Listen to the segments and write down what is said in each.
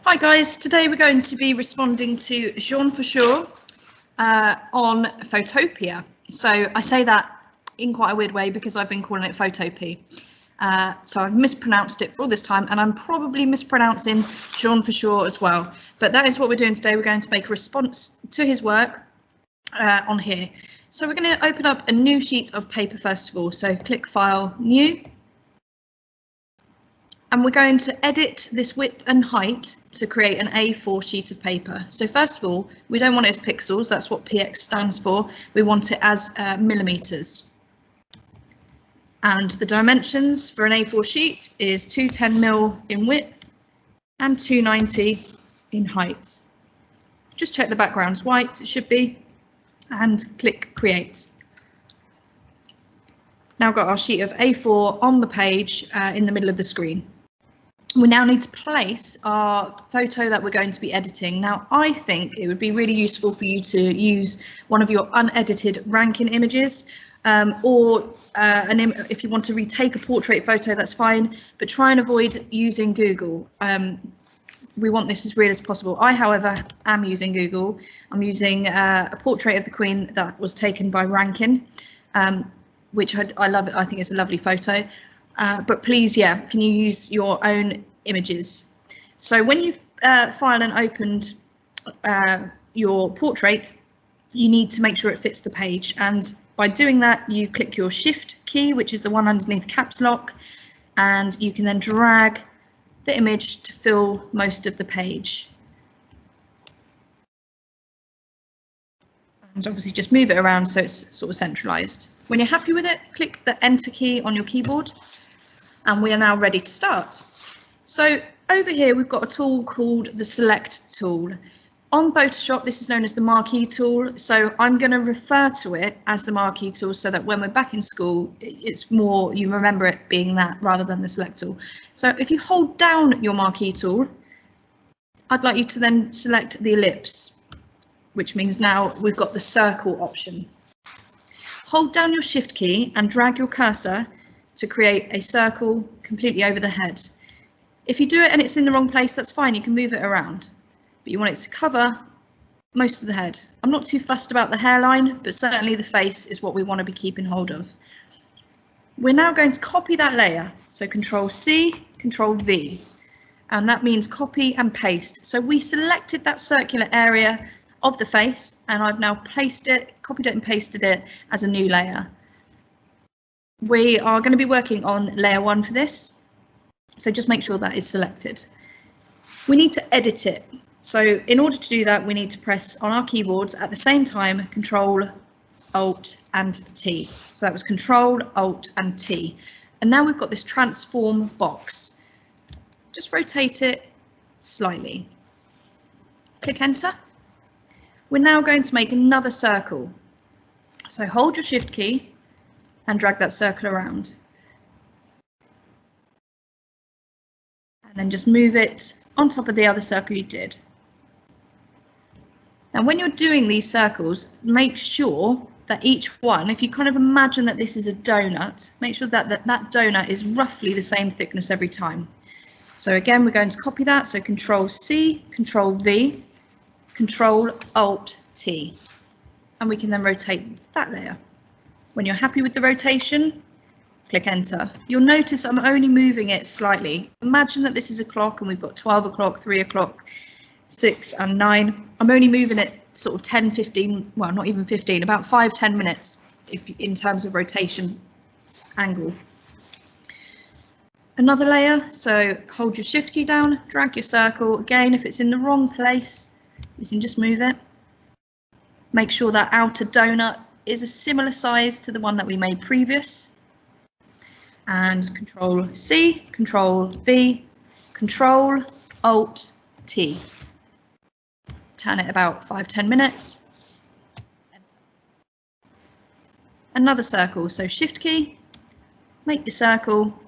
Hi guys, today we're going to be responding to Jean Faucheur on Photopea. So I say that in quite a weird way because I've been calling it Photopea. So I've mispronounced it for all this time, and I'm probably mispronouncing Jean Faucheur as well. But that is what we're doing today. We're going to make a response to his work on here. So we're going to open up a new sheet of paper first of all. So click File, New. And we're going to edit this width and height to create an A4 sheet of paper. So first of all, we don't want it as pixels, that's what px stands for. We want it as millimeters. And the dimensions for an A4 sheet is 210mm in width and 290 in height. Just check the background's white, it should be, and click Create. Now got our sheet of A4 on the page in the middle of the screen. We now need to place our photo that we're going to be editing. Now, I think it would be really useful for you to use one of your unedited ranking images, or if you want to retake a portrait photo, that's fine, but try and avoid using Google. We want this as real as possible. I, however, am using Google. I'm using a portrait of the Queen that was taken by Rankin, which I love. I think it's a lovely photo. But please, yeah, can you use your own images? So when you've filed and opened your portrait, you need to make sure it fits the page. And by doing that, you click your Shift key, which is the one underneath caps lock, and you can then drag the image to fill most of the page. And obviously just move it around so it's sort of centralized. When you're happy with it, click the Enter key on your keyboard. And we are now ready to start. So over here, we've got a tool called the Select tool. On Photoshop, this is known as the Marquee tool. So I'm going to refer to it as the Marquee tool so that when we're back in school, it's more, you remember it being that rather than the Select tool. So if you hold down your Marquee tool, I'd like you to then select the ellipse, which means now we've got the circle option. Hold down your Shift key and drag your cursor to create a circle completely over the head. If you do it and it's in the wrong place, that's fine, you can move it around, but you want it to cover most of the head. I'm not too fussed about the hairline, but certainly the face is what we want to be keeping hold of. We're now going to copy that layer, so Control C, Control V, and that means copy and paste. So we selected that circular area of the face, and I've now placed it, copied it and pasted it as a new layer. We are going to be working on layer 1 for this, so just make sure that is selected. We need to edit it, so in order to do that we need to press on our keyboards at the same time Control, Alt and T. So that was Control, Alt and T, and now we've got this transform box. Just rotate it slightly. Click Enter. We're now going to make another circle, so hold your Shift key and drag that circle around. And then just move it on top of the other circle you did. Now when you're doing these circles, make sure that each one, if you kind of imagine that this is a donut, make sure that that donut is roughly the same thickness every time. So again, we're going to copy that, so Control C, Control V, Control Alt T, and we can then rotate that layer. When you're happy with the rotation, click Enter. You'll notice I'm only moving it slightly. Imagine that this is a clock and we've got 12 o'clock, 3 o'clock, 6 and 9. I'm only moving it sort of 10, 15, well, not even 15, about 5-10 minutes if in terms of rotation angle. Another layer, so hold your Shift key down, drag your circle. Again, if it's in the wrong place, you can just move it. Make sure that outer donut is a similar size to the one that we made previous, and Control C, Control V, Control Alt T. Turn it about 5-10 minutes. Enter. Another circle, so Shift key, make your circle.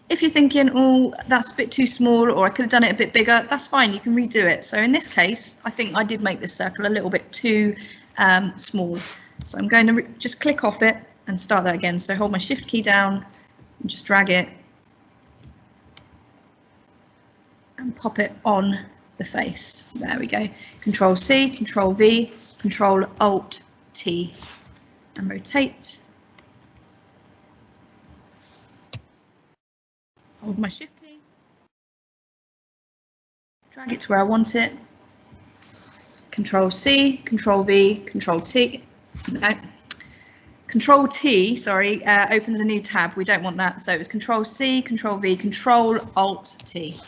If you're thinking, oh, that's a bit too small, or I could have done it a bit bigger, that's fine, you can redo it. So in this case, I think I did make this circle a little bit too small. So I'm going to just click off it and start that again. So hold my Shift key down and just drag it and pop it on the face. There we go. Control C, Control V, Control Alt T, and rotate. Hold my Shift key. Drag it to where I want it. Control C, Control V, Control T. No. Control T, sorry, opens a new tab. We don't want that. So it's Control C, Control V, Control Alt T.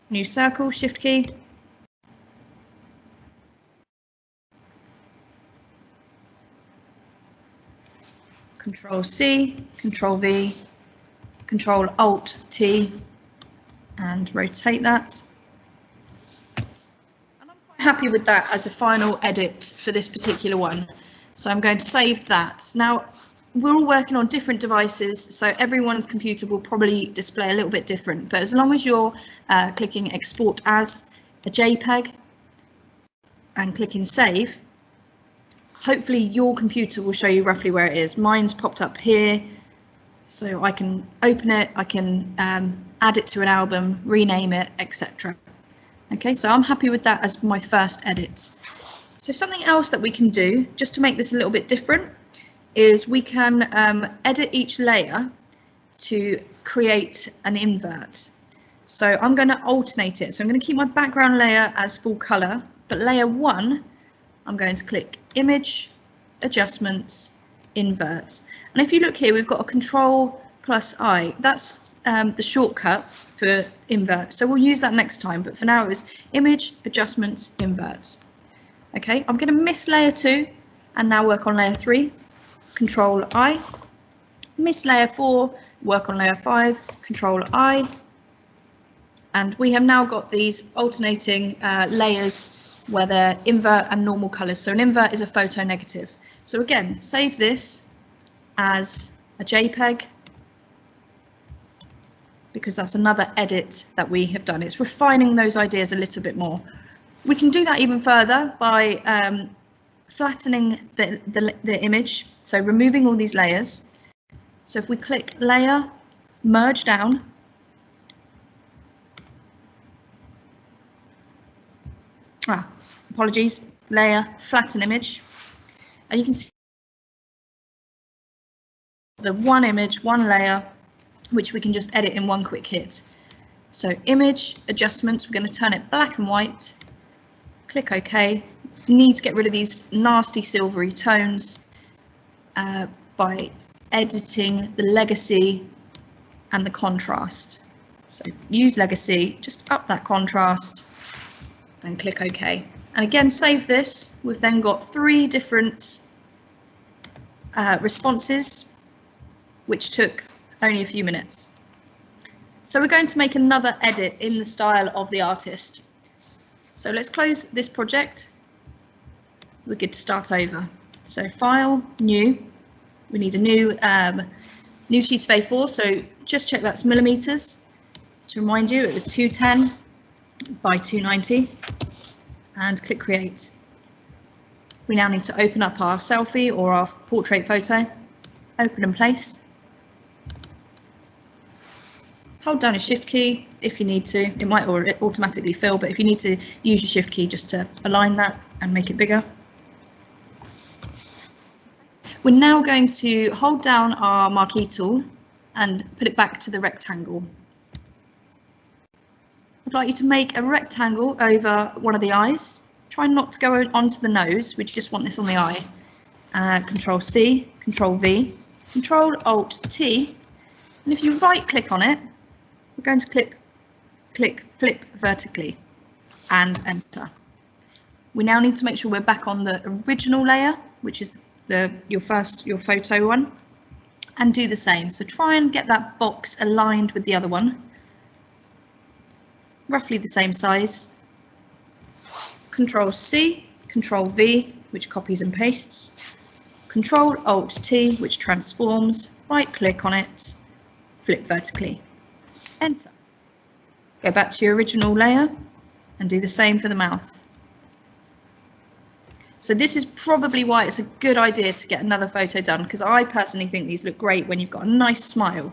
New circle, Shift key. Control C, Control V, Control Alt T, and rotate that. And I'm quite happy with that as a final edit for this particular one. So I'm going to save that. Now, we're all working on different devices, so everyone's computer will probably display a little bit different, but as long as you're clicking export as a JPEG and clicking save, hopefully your computer will show you roughly where it is. Mine's popped up here, so I can open it, I can add it to an album, rename it, etc. Okay, so I'm happy with that as my first edit. So something else that we can do, just to make this a little bit different, is we can edit each layer to create an invert. So I'm going to alternate it. So I'm going to keep my background layer as full color, but layer 1, I'm going to click Image, Adjustments, Invert. And if you look here, we've got a Control+I. That's the shortcut for invert. So we'll use that next time, but for now it was Image, Adjustments, Invert. Okay, I'm going to miss layer 2 and now work on layer 3. Control I, miss layer 4, work on layer 5, Control I, and we have now got these alternating layers where they're invert and normal colours. So an invert is a photo negative. So again, save this as a JPEG because that's another edit that we have done. It's refining those ideas a little bit more. We can do that even further by flattening the image, so removing all these layers. So if we click layer, merge down, apologies, layer, flatten image, and you can see the one image, one layer, which we can just edit in one quick hit. So image, adjustments, we're going to turn it black and white, click OK. Need to get rid of these nasty silvery tones by editing the legacy and the contrast. So use legacy, just up that contrast and click OK. And again, save this. We've then got 3 different responses, which took only a few minutes. So we're going to make another edit in the style of the artist. So let's close this project. We're good to start over. So file, new. We need a new sheet of A4. So just check that's millimeters. To remind you, it was 210 by 290. And click create. We now need to open up our selfie or our portrait photo. Open and place. Hold down a shift key if you need to. It might automatically fill, but if you need to use your shift key just to align that and make it bigger. We're now going to hold down our marquee tool and put it back to the rectangle. I'd like you to make a rectangle over one of the eyes. Try not to go onto the nose, we just want this on the eye. Control C, Control V, Control Alt T, and if you right click on it, we're going to click flip vertically and enter. We now need to make sure we're back on the original layer, which is your photo one, and do the same. So try and get that box aligned with the other one, roughly the same size. Control C, Control V, which copies and pastes, Control Alt T, which transforms, right click on it, flip vertically, enter. Go back to your original layer and do the same for the mouth. So this is probably why it's a good idea to get another photo done, because I personally think these look great when you've got a nice smile.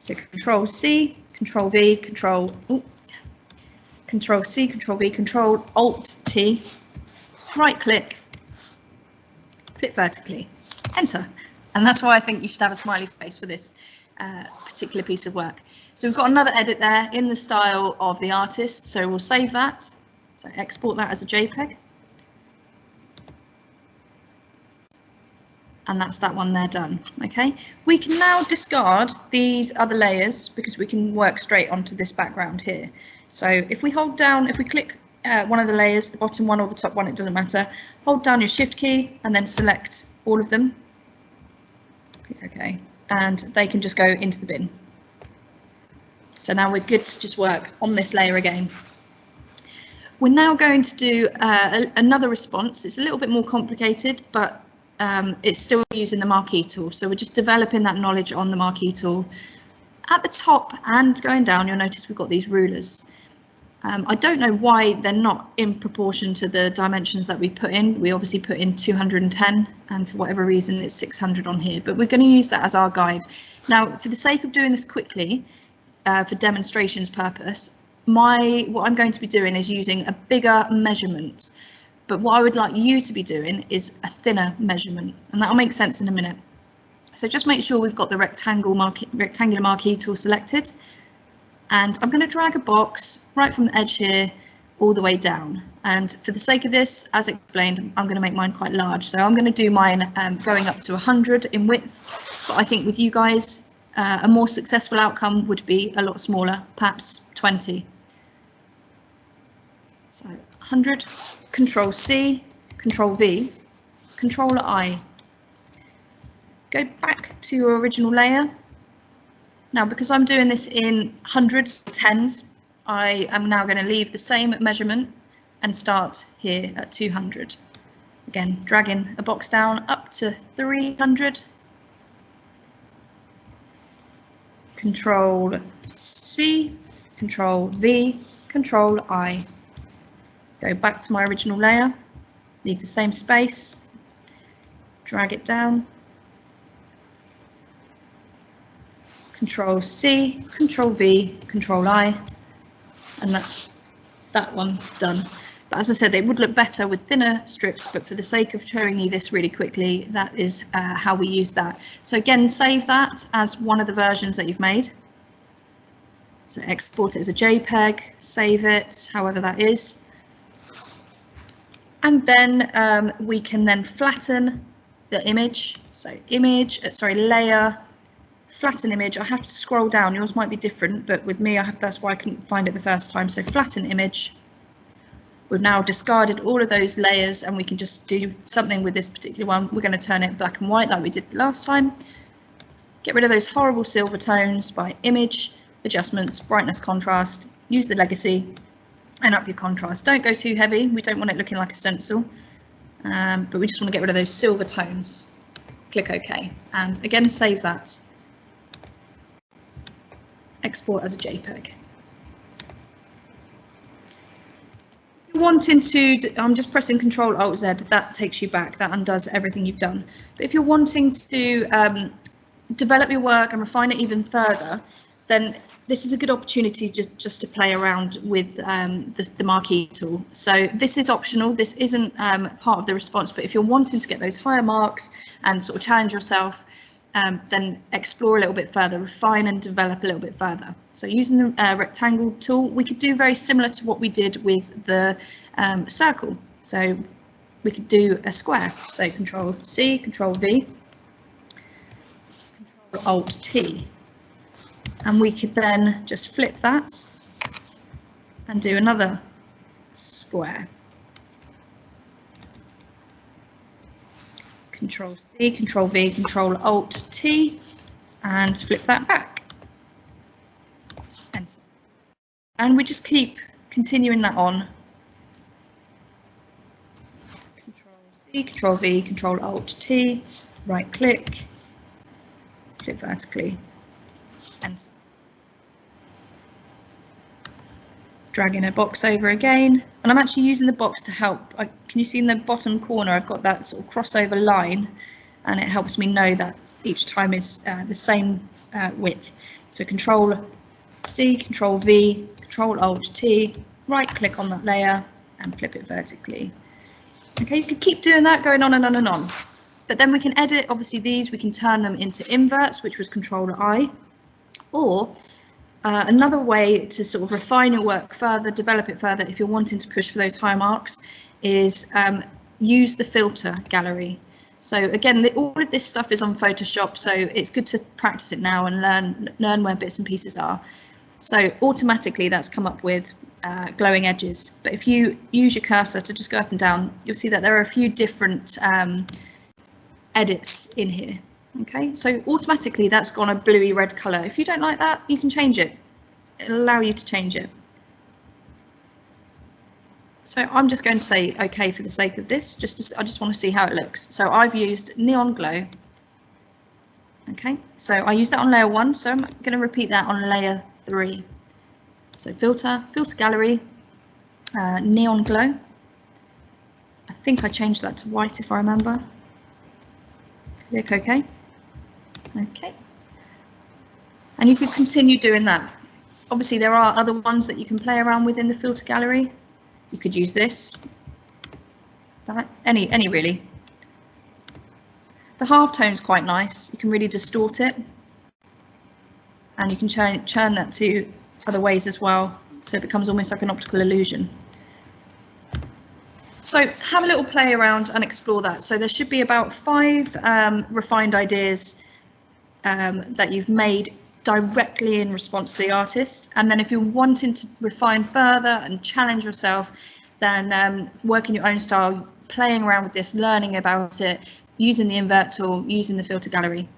So Control C, Control V, Control C, Control V, Control Alt T, right click, flip vertically, enter. And that's why I think you should have a smiley face for this particular piece of work. So we've got another edit there in the style of the artist. So we'll save that. So export that as a JPEG. And that's that one there done. Okay, we can now discard these other layers because we can work straight onto this background here. So if we hold down, if we click one of the layers, the bottom one or the top one, it doesn't matter, hold down your Shift key and then select all of them. Okay, and they can just go into the bin. So now we're good to just work on this layer again. We're now going to do another response. It's a little bit more complicated, but it's still using the marquee tool. So we're just developing that knowledge on the marquee tool. At the top and going down, you'll notice we've got these rulers. I don't know why they're not in proportion to the dimensions that we put in. We obviously put in 210 and for whatever reason it's 600 on here, but we're going to use that as our guide. Now, for the sake of doing this quickly, for demonstrations purpose, what I'm going to be doing is using a bigger measurement. But what I would like you to be doing is a thinner measurement, and that'll make sense in a minute. So just make sure we've got the rectangular marquee tool selected. And I'm going to drag a box right from the edge here all the way down. And for the sake of this, as explained, I'm going to make mine quite large. So I'm going to do mine going up to 100 in width. But I think with you guys, a more successful outcome would be a lot smaller, perhaps 20. So 100, Control C, Control V, Control I. Go back to your original layer. Now, because I'm doing this in hundreds or tens, I am now going to leave the same measurement and start here at 200. Again, dragging a box down up to 300. Control C, Control V, Control I. Go back to my original layer, leave the same space, drag it down. Control C, Control V, Control I, and that's that one done. But as I said, it would look better with thinner strips, but for the sake of showing you this really quickly, that is how we use that. So again, save that as one of the versions that you've made. So export it as a JPEG, save it, however that is. And then we can then flatten the image. So layer, flatten image. I have to scroll down. Yours might be different, but with me, that's why I couldn't find it the first time. So flatten image. We've now discarded all of those layers and we can just do something with this particular one. We're going to turn it black and white like we did last time. Get rid of those horrible silver tones by image, adjustments, brightness, contrast, use the legacy and up your contrast. Don't go too heavy. We don't want it looking like a stencil, but we just want to get rid of those silver tones. Click OK. And again, save that. Export as a JPEG. If you're wanting to, I'm just pressing Control Alt Z, that takes you back, that undoes everything you've done. But if you're wanting to develop your work and refine it even further, then this is a good opportunity just to play around with the marquee tool. So this is optional, this isn't part of the response, but if you're wanting to get those higher marks and sort of challenge yourself, then explore a little bit further, refine and develop a little bit further. So using the rectangle tool, we could do very similar to what we did with the circle. So we could do a square. So Control C, Control V, Control Alt T. And we could then just flip that and do another square. Control C, Control V, Control Alt T, and flip that back. Enter. And we just keep continuing that on. Control C, Control V, Control Alt T, right click, flip vertically, enter. Dragging a box over again, and I'm actually using the box to help. Can you see in the bottom corner I've got that sort of crossover line, and it helps me know that each time is the same width. So Control C, Control V, Control Alt T, right click on that layer and flip it vertically. Okay, you could keep doing that, going on and on and on. But then we can edit, obviously these, we can turn them into inverts, which was Control I, or another way to sort of refine your work further, develop it further, if you're wanting to push for those high marks, is use the filter gallery. So again, all of this stuff is on Photoshop, so it's good to practice it now and learn where bits and pieces are. So automatically that's come up with glowing edges. But if you use your cursor to just go up and down, you'll see that there are a few different edits in here. Okay, so automatically that's gone a bluey red colour. If you don't like that, you can change it. It'll allow you to change it. So I'm just going to say OK for the sake of this, I just want to see how it looks. So I've used Neon Glow. OK, so I used that on layer 1, so I'm going to repeat that on layer 3. So filter gallery, Neon Glow. I think I changed that to white if I remember. Click OK. OK. And you could continue doing that. Obviously, there are other ones that you can play around with in the filter gallery. You could use this, that, any really. The halftone is quite nice. You can really distort it, and you can churn that to other ways as well, so it becomes almost like an optical illusion. So have a little play around and explore that. So there should be about 5 refined ideas that you've made directly in response to the artist, and then if you're wanting to refine further and challenge yourself, then work in your own style, playing around with this, learning about it, using the invert tool, using the filter gallery,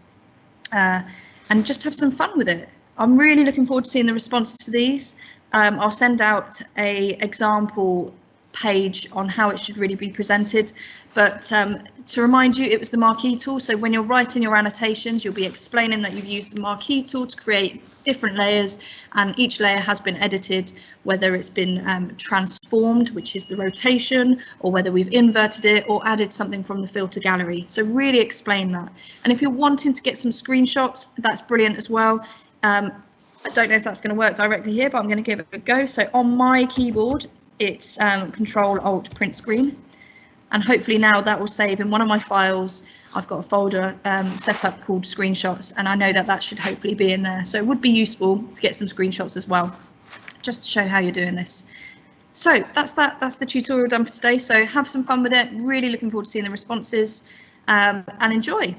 and just have some fun with it. I'm really looking forward to seeing the responses for these. I'll send out a example page on how it should really be presented, but to remind you, it was the marquee tool. So when you're writing your annotations, you'll be explaining that you've used the marquee tool to create different layers, and each layer has been edited, whether it's been transformed, which is the rotation, or whether we've inverted it or added something from the filter gallery. So really explain that. And if you're wanting to get some screenshots, that's brilliant as well. I don't know if that's going to work directly here, but I'm going to give it a go. So on my keyboard, it's Control Alt Print Screen, and hopefully now that will save in one of my files. I've got a folder set up called screenshots, and I know that that should hopefully be in there. So it would be useful to get some screenshots as well, just to show how you're doing this. So that's the tutorial done for today. So have some fun with it. Really looking forward to seeing the responses, and enjoy.